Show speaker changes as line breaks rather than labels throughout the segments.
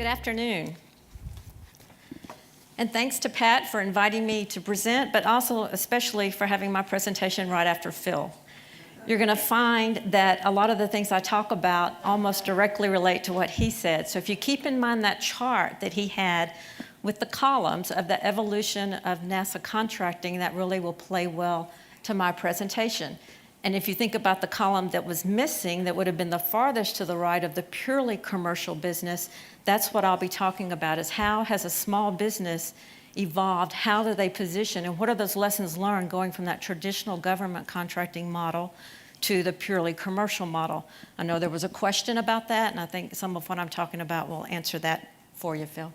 afternoon. And thanks to Pat for inviting me to present, but also especially for having my presentation right after Phil. You're going to find that a lot of the things I talk about almost directly relate to what he said. So if you keep in mind that chart that he had with the columns of the evolution of NASA contracting, that really will play well to my presentation. And if you think about the column that was missing, that would have been the farthest to the right of the purely commercial business, that's what I'll be talking about, is how has a small business evolved, how do they position, and what are those lessons learned going from that traditional government contracting model to the purely commercial model. I know there was a question about that, and I think some of what I'm talking about will answer that for you, Phil.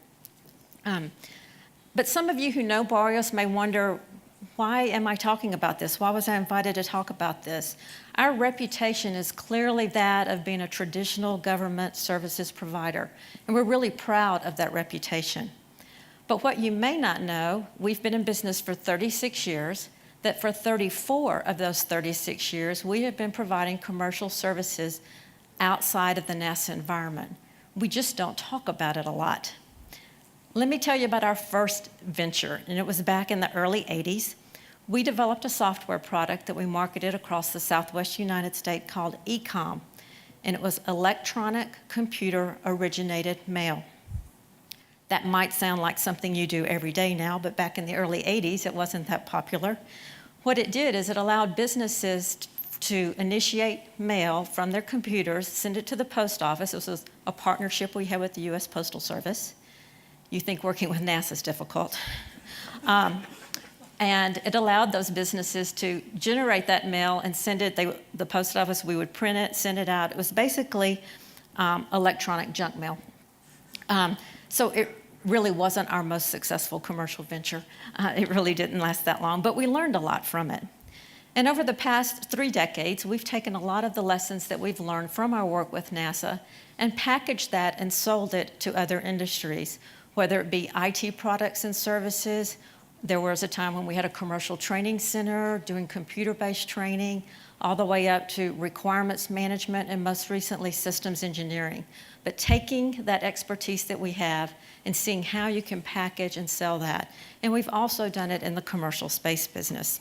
But some of you who know Barrios may wonder, why am I talking about this? Why was I invited to talk about this? Our reputation is clearly that of being a traditional government services provider, and we're really proud of that reputation. But what you may not know, we've been in business for 36 years, that for 34 of those 36 years, we have been providing commercial services outside of the NASA environment. We just don't talk about it a lot. Let me tell you about our first venture, and it was back in the early 80s. We developed a software product that we marketed across the Southwest United States called eCom, and it was electronic computer originated mail. That might sound like something you do every day now, but back in the early 80s, it wasn't that popular. What it did is it allowed businesses to initiate mail from their computers, send it to the post office. This was a partnership we had with the U.S. Postal Service. You think working with NASA is difficult. And it allowed those businesses to generate that mail and send it. The post office, we would print it, send it out. It was basically electronic junk mail. So it really wasn't our most successful commercial venture. It really didn't last that long, but we learned a lot from it. And over the past 3 decades, we've taken a lot of the lessons that we've learned from our work with NASA and packaged that and sold it to other industries, whether it be IT products and services. There was a time when we had a commercial training center doing computer-based training, all the way up to requirements management and most recently systems engineering. But taking that expertise that we have and seeing how you can package and sell that. And we've also done it in the commercial space business.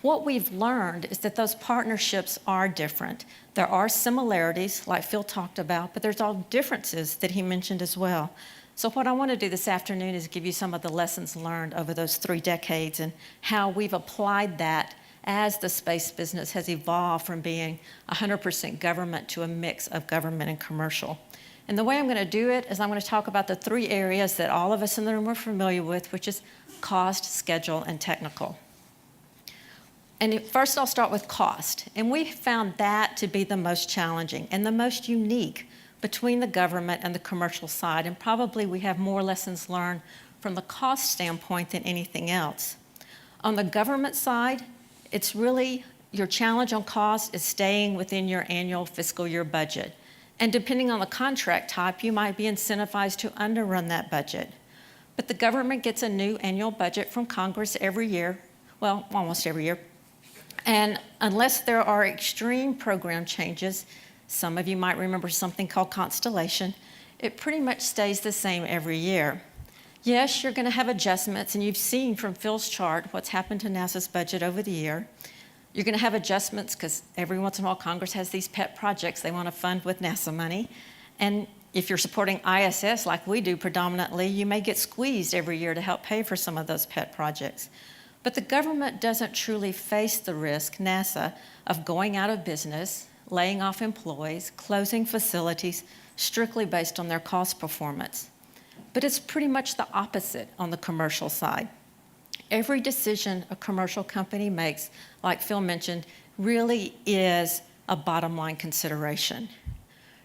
What we've learned is that those partnerships are different. There are similarities, like Phil talked about, but there's all differences that he mentioned as well. So what I want to do this afternoon is give you some of the lessons learned over those 3 decades and how we've applied that as the space business has evolved from being 100% government to a mix of government and commercial. And the way I'm going to do it is I'm going to talk about the 3 areas that all of us in the room are familiar with, which is cost, schedule, and technical. And first I'll start with cost. And we found that to be the most challenging and the most unique between the government and the commercial side, and probably we have more lessons learned from the cost standpoint than anything else. On the government side, it's really, your challenge on cost is staying within your annual fiscal year budget. And depending on the contract type, you might be incentivized to underrun that budget. But the government gets a new annual budget from Congress every year, well, almost every year. And unless there are extreme program changes, some of you might remember something called Constellation, it pretty much stays the same every year. Yes, you're going to have adjustments, and you've seen from Phil's chart what's happened to NASA's budget over the year. You're going to have adjustments because every once in a while Congress has these pet projects they want to fund with NASA money. And if you're supporting ISS like we do predominantly, you may get squeezed every year to help pay for some of those pet projects. But the government doesn't truly face the risk, NASA, of going out of business, laying off employees, closing facilities, strictly based on their cost performance. But it's pretty much the opposite on the commercial side. Every decision a commercial company makes, like Phil mentioned, really is a bottom line consideration.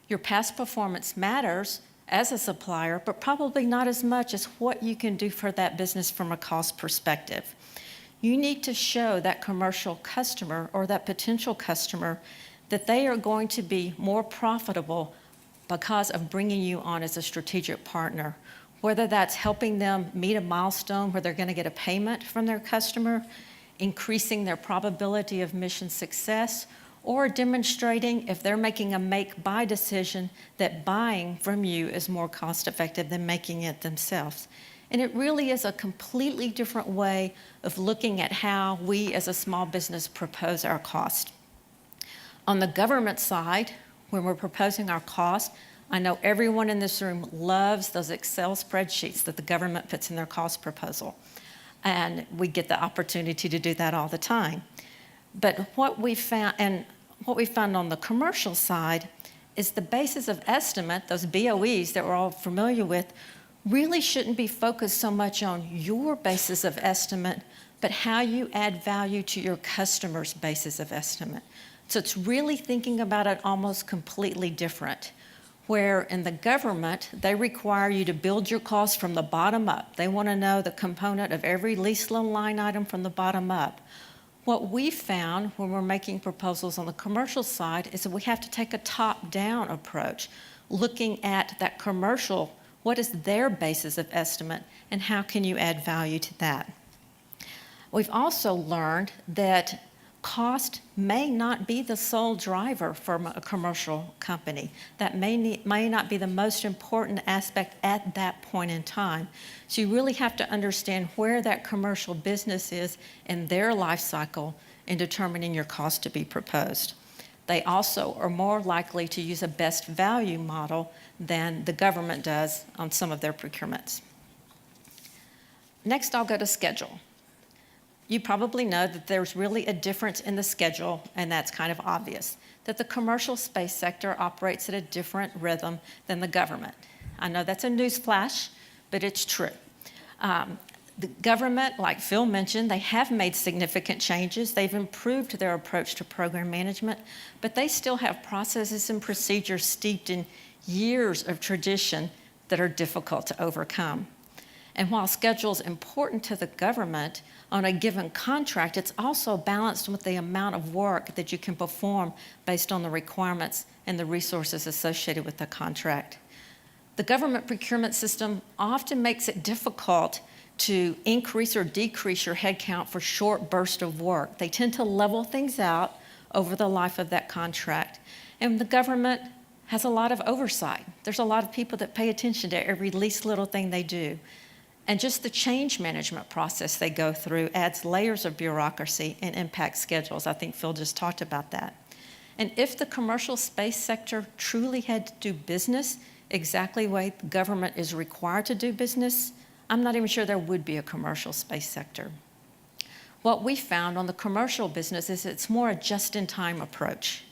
Your past performance matters as a supplier, but probably not as much as what you can do for that business from a cost perspective. You need to show that commercial customer or that potential customer that they are going to be more profitable because of bringing you on as a strategic partner, whether that's helping them meet a milestone where they're going to get a payment from their customer, increasing their probability of mission success, or demonstrating if they're making a make-buy decision that buying from you is more cost-effective than making it themselves. And it really is a completely different way of looking at how we as a small business propose our cost. On the government side, when we're proposing our cost, I know everyone in this room loves those Excel spreadsheets that the government puts in their cost proposal. And we get the opportunity to do that all the time. But what we found on the commercial side is the basis of estimate, those BOEs that we're all familiar with, really shouldn't be focused so much on your basis of estimate, but how you add value to your customer's basis of estimate. So it's really thinking about it almost completely different. Where in the government, they require you to build your cost from the bottom up. They want to know the component of every least little line item from the bottom up. What we found when we're making proposals on the commercial side is that we have to take a top-down approach, looking at that commercial, what is their basis of estimate, and how can you add value to that? We've also learned that cost may not be the sole driver for a commercial company. That may not be the most important aspect at that point in time. So you really have to understand where that commercial business is in their life cycle in determining your cost to be proposed. They also are more likely to use a best value model than the government does on some of their procurements. Next, I'll go to schedule. You probably know that there's really a difference in the schedule, and that's kind of obvious, that the commercial space sector operates at a different rhythm than the government. I know that's a news flash, but it's true. The government, like Phil mentioned, they have made significant changes. They've improved their approach to program management, but they still have processes and procedures steeped in years of tradition that are difficult to overcome. And while schedule is important to the government, on a given contract, it's also balanced with the amount of work that you can perform based on the requirements and the resources associated with the contract. The government procurement system often makes it difficult to increase or decrease your headcount for short bursts of work. They tend to level things out over the life of that contract. And the government has a lot of oversight. There's a lot of people that pay attention to every least little thing they do. And just the change management process they go through adds layers of bureaucracy and impacts schedules. I think Phil just talked about that. And if the commercial space sector truly had to do business exactly the way the government is required to do business, I'm not even sure there would be a commercial space sector. What we found on the commercial business is it's more a just-in-time approach.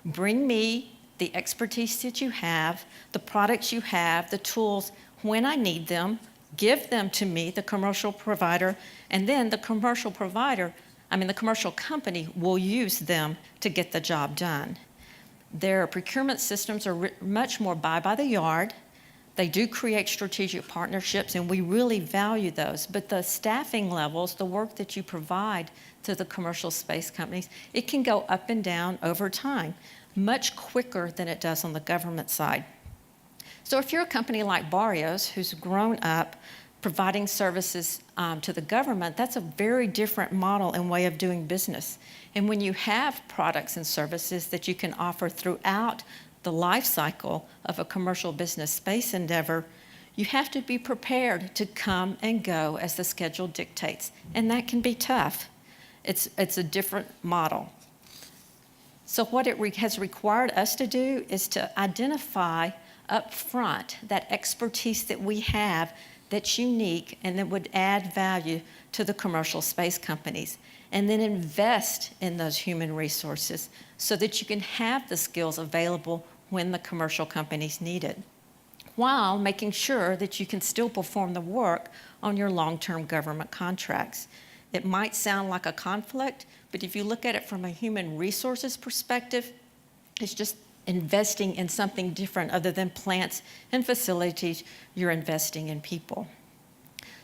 Bring me the expertise that you have, the products you have, the tools when I need them, give them to me, the commercial provider, and then the commercial company will use them to get the job done. Their procurement systems are much more buy by the yard. They do create strategic partnerships, and we really value those. But the staffing levels, the work that you provide to the commercial space companies, it can go up and down over time, much quicker than it does on the government side. So if you're a company like Barrios, who's grown up providing services to the government, that's a very different model and way of doing business. And when you have products and services that you can offer throughout the life cycle of a commercial business space endeavor, you have to be prepared to come and go as the schedule dictates. And that can be tough. It's a different model. So what it has required us to do is to identify up front that expertise that we have that's unique and that would add value to the commercial space companies, and then invest in those human resources so that you can have the skills available when the commercial companies need it, while making sure that you can still perform the work on your long-term government contracts. It might sound like a conflict, but if you look at it from a human resources perspective, it's just investing in something different other than plants and facilities. You're investing in people.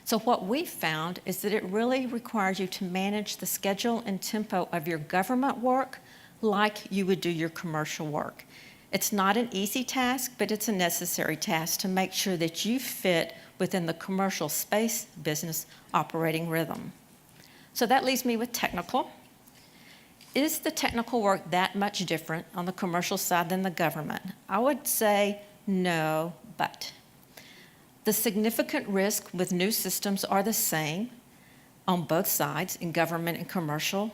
So what we've found is that it really requires you to manage the schedule and tempo of your government work like you would do your commercial work. It's not an easy task, but it's a necessary task to make sure that you fit within the commercial space business operating rhythm. So that leaves me with technical. Is the technical work that much different on the commercial side than the government? I would say no, but the significant risk with new systems are the same on both sides, in government and commercial.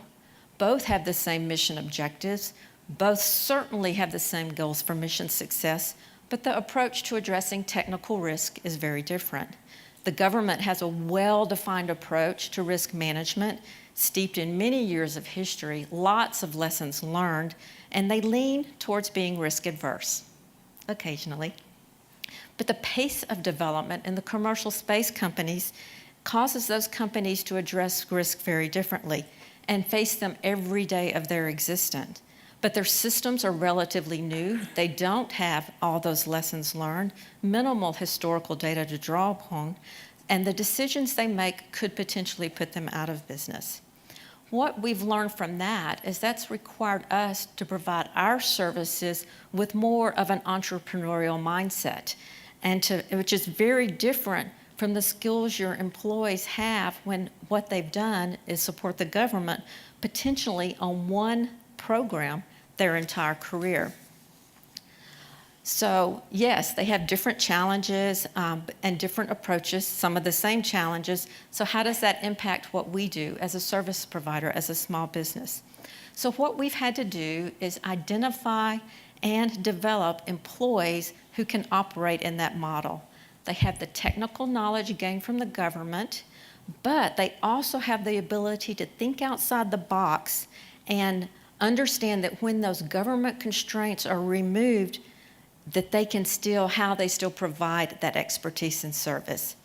Both have the same mission objectives. Both certainly have the same goals for mission success, but the approach to addressing technical risk is very different. The government has a well-defined approach to risk management, steeped in many years of history, lots of lessons learned, and they lean towards being risk-averse, occasionally. But the pace of development in the commercial space companies causes those companies to address risk very differently and face them every day of their existence. But their systems are relatively new. They don't have all those lessons learned, minimal historical data to draw upon, and the decisions they make could potentially put them out of business. What we've learned from that is that's required us to provide our services with more of an entrepreneurial mindset, which is very different from the skills your employees have when what they've done is support the government potentially on one program their entire career. So yes, they have different challenges and different approaches, some of the same challenges. So how does that impact what we do as a service provider, as a small business? So what we've had to do is identify and develop employees who can operate in that model. They have the technical knowledge gained from the government, but they also have the ability to think outside the box and understand that when those government constraints are removed, that they can how they still provide that expertise and service.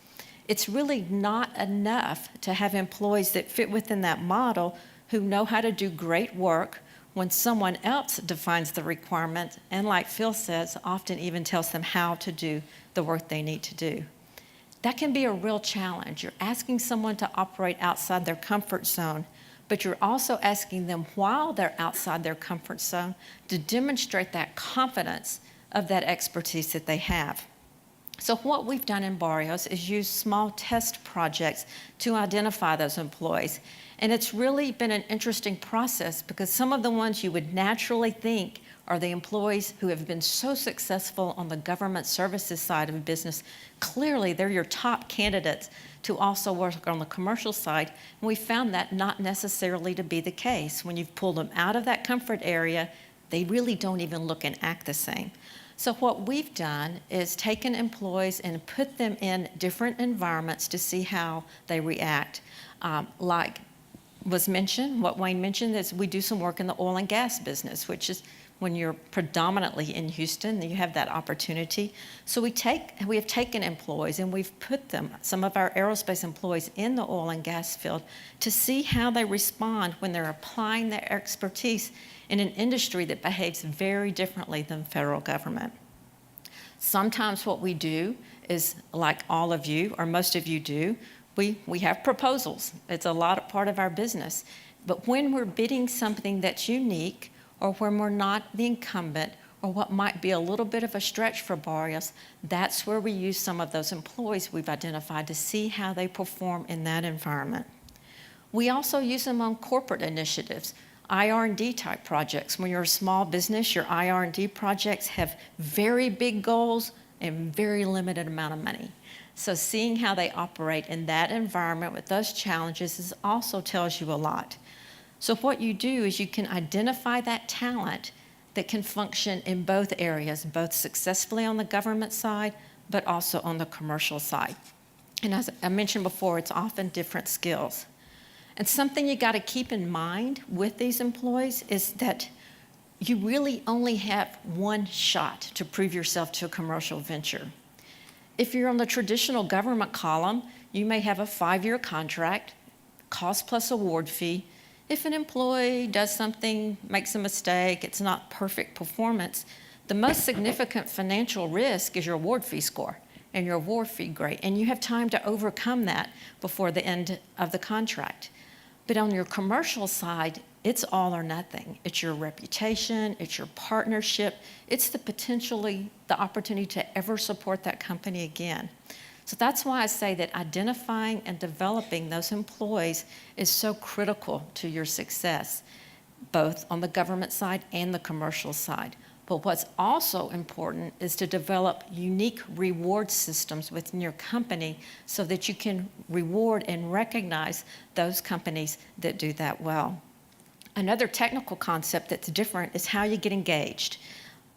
It's really not enough to have employees that fit within that model who know how to do great work when someone else defines the requirements and, like Phil says, often even tells them how to do the work they need to do. That can be a real challenge. You're asking someone to operate outside their comfort zone, but you're also asking them while they're outside their comfort zone to demonstrate that confidence of that expertise that they have. So what we've done in Barrios is use small test projects to identify those employees. And it's really been an interesting process because some of the ones you would naturally think are the employees who have been so successful on the government services side of business. Clearly, they're your top candidates to also work on the commercial side. And we found that not necessarily to be the case. When you've pulled them out of that comfort area, they really don't even look and act the same. So what we've done is taken employees and put them in different environments to see how they react. Like was mentioned, what Wayne mentioned is we do some work in the oil and gas business, which is when you're predominantly in Houston, you have that opportunity. So we have taken employees and we've put them, some of our aerospace employees, in the oil and gas field to see how they respond when they're applying their expertise in an industry that behaves very differently than federal government. Sometimes what we do is, like all of you, or most of you do, we have proposals. It's a part of our business. But when we're bidding something that's unique, or when we're not the incumbent, or what might be a little bit of a stretch for Barrios, that's where we use some of those employees we've identified to see how they perform in that environment. We also use them on corporate initiatives, IR&D type projects. When you're a small business, your IR&D projects have very big goals and very limited amount of money. So seeing how they operate in that environment with those challenges also tells you a lot. So what you do is you can identify that talent that can function in both areas, both successfully on the government side, but also on the commercial side. And as I mentioned before, it's often different skills. And something you got to keep in mind with these employees is that you really only have one shot to prove yourself to a commercial venture. If you're on the traditional government column, you may have a 5-year contract, cost plus award fee. If an employee does something, makes a mistake, it's not perfect performance, the most significant financial risk is your award fee score and your award fee grade, and you have time to overcome that before the end of the contract. But on your commercial side, it's all or nothing. It's your reputation, it's your partnership, it's the opportunity to ever support that company again. So that's why I say that identifying and developing those employees is so critical to your success. both on the government side and the commercial side. But what's also important is to develop unique reward systems within your company so that you can reward and recognize those companies that do that well. Another technical concept that's different is how you get engaged.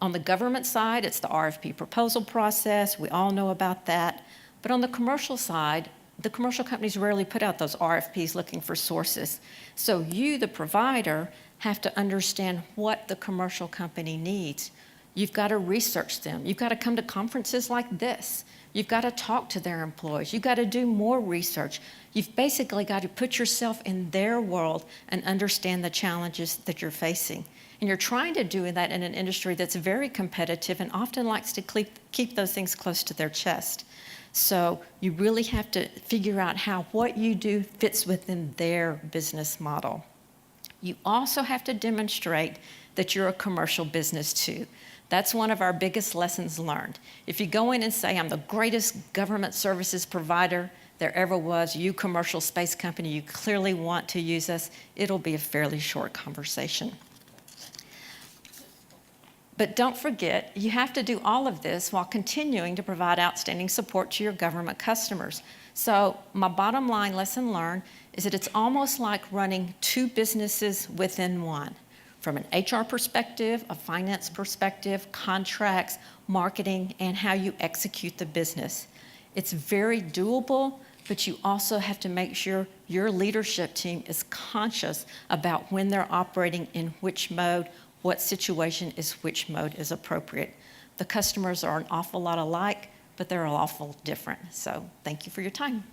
On the government side, it's the RFP proposal process. We all know about that. But on the commercial side, the commercial companies rarely put out those RFPs looking for sources. So you, the provider, have to understand what the commercial company needs. You've got to research them. You've got to come to conferences like this. You've got to talk to their employees. You've got to do more research. You've basically got to put yourself in their world and understand the challenges that you're facing. And you're trying to do that in an industry that's very competitive and often likes to keep those things close to their chest. So you really have to figure out how what you do fits within their business model. You also have to demonstrate that you're a commercial business too. That's one of our biggest lessons learned. If you go in and say, I'm the greatest government services provider there ever was, you commercial space company, you clearly want to use us, it'll be a fairly short conversation. But don't forget, you have to do all of this while continuing to provide outstanding support to your government customers. So my bottom line lesson learned is that it's almost like running two businesses within one. From an HR perspective, a finance perspective, contracts, marketing, and how you execute the business. It's very doable, but you also have to make sure your leadership team is conscious about when they're operating in which mode, what situation is which mode is appropriate. The customers are an awful lot alike, but they're awful different. So thank you for your time.